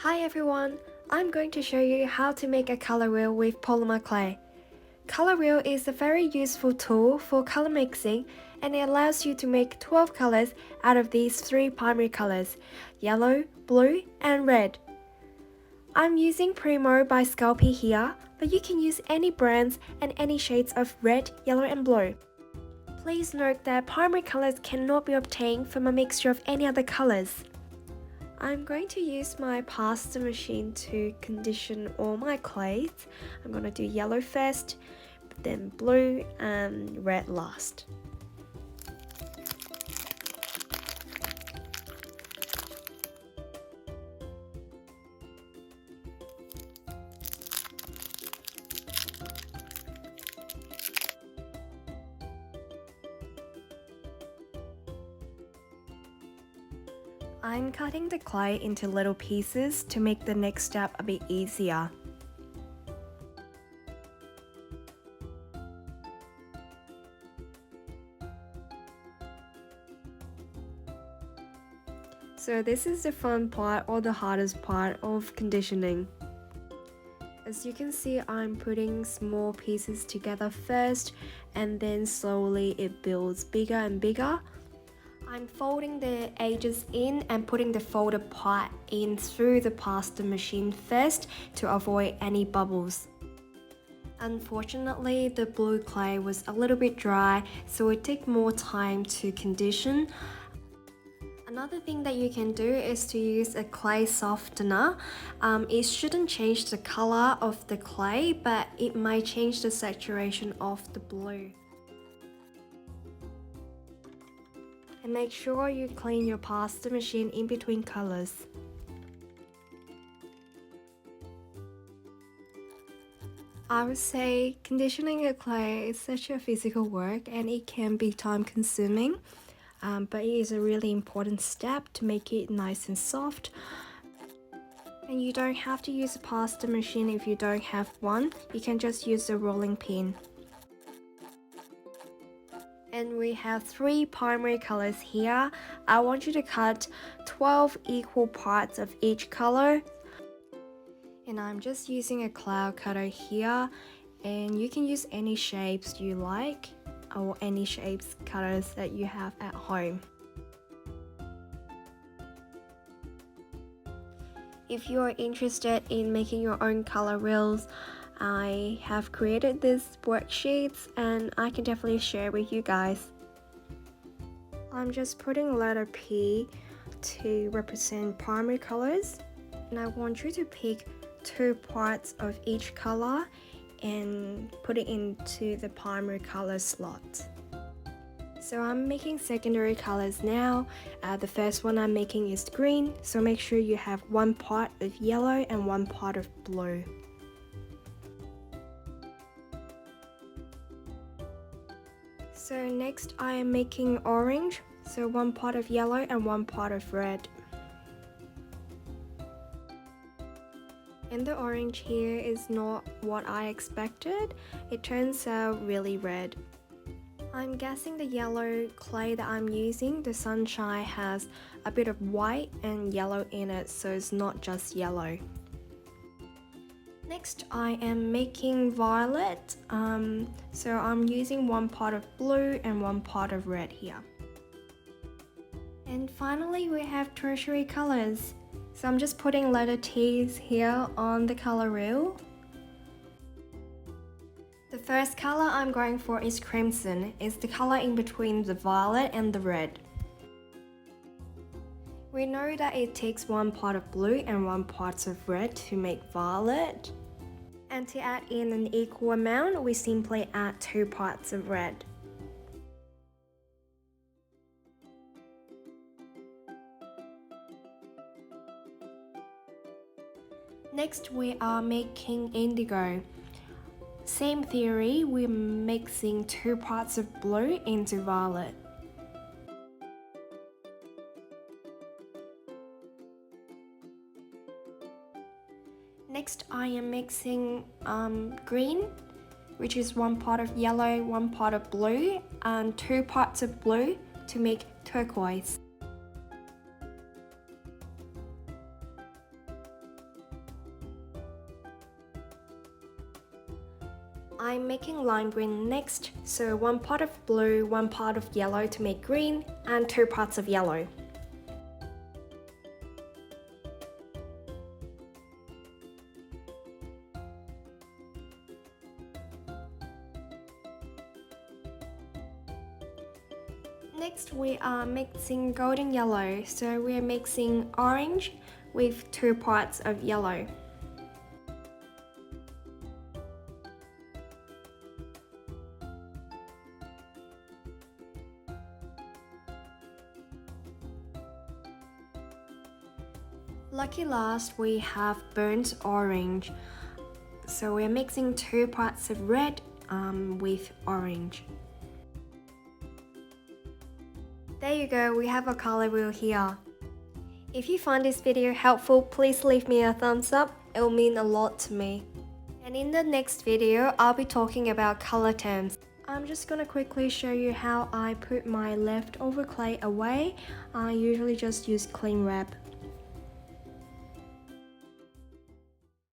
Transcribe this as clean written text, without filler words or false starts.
Hi everyone! I'm going to show you how to make a color wheel with polymer clay. Color wheel is a very useful tool for color mixing and it allows you to make 12 colors out of these 3 primary colors, yellow, blue and red. I'm using Premo by Sculpey here, but you can use any brands and any shades of red, yellow and blue. Please note that primary colors cannot be obtained from a mixture of any other colors. I'm going to use my pasta machine to condition all my clays. I'm going to do yellow first, then blue and red last. I'm cutting the clay into little pieces to make the next step a bit easier. So this is the fun part or the hardest part of conditioning. As you can see, I'm putting small pieces together first and then slowly it builds bigger and bigger. I'm folding the edges in and putting the folded part in through the pasta machine first to avoid any bubbles. Unfortunately, the blue clay was a little bit dry, so it took more time to condition. Another thing that you can do is to use a clay softener. It shouldn't change the color of the clay, but it might change the saturation of the blue. And make sure you clean your pasta machine in between colors. I would say conditioning a clay is such a physical work and it can be time consuming, but it is a really important step to make it nice and soft. And you don't have to use a pasta machine if you don't have one, you can just use a rolling pin. And we have 3 primary colors here. I want you to cut 12 equal parts of each color. And I'm just using a cloud cutter here. And you can use any shapes you like or any shapes cutters that you have at home. If you are interested in making your own color wheels, I have created these worksheets and I can definitely share with you guys. I'm just putting letter P to represent primary colors and I want you to pick 2 parts of each color and put it into the primary color slot. So I'm making secondary colors now. The first one I'm making is green, so make sure you have 1 part of yellow and 1 part of blue. So next I am making orange, so 1 part of yellow and 1 part of red. And the orange here is not what I expected, it turns out really red. I'm guessing the yellow clay that I'm using, the Sunshine, has a bit of white and yellow in it, so it's not just yellow. Next I am making violet, so I'm using 1 part of blue and 1 part of red here. And finally we have tertiary colors, so I'm just putting letter T's here on the color wheel. The first color I'm going for is crimson, it's the color in between the violet and the red. We know that it takes 1 part of blue and 1 part of red to make violet. And to add in an equal amount, we simply add 2 parts of red. Next we are making indigo. Same theory, we're mixing 2 parts of blue into violet. Next I am mixing green, which is 1 part of yellow, 1 part of blue, and 2 parts of blue to make turquoise. I'm making lime green next, so 1 part of blue, 1 part of yellow to make green, and 2 parts of yellow. Next we are mixing golden yellow, so we are mixing orange with 2 parts of yellow. Lucky last we have burnt orange, so we're mixing 2 parts of red with orange. There you go, we have a color wheel here. If you find this video helpful, please leave me a thumbs up, it will mean a lot to me. And in the next video, I'll be talking about color terms. I'm just gonna quickly show you how I put my leftover clay away. I usually just use cling wrap.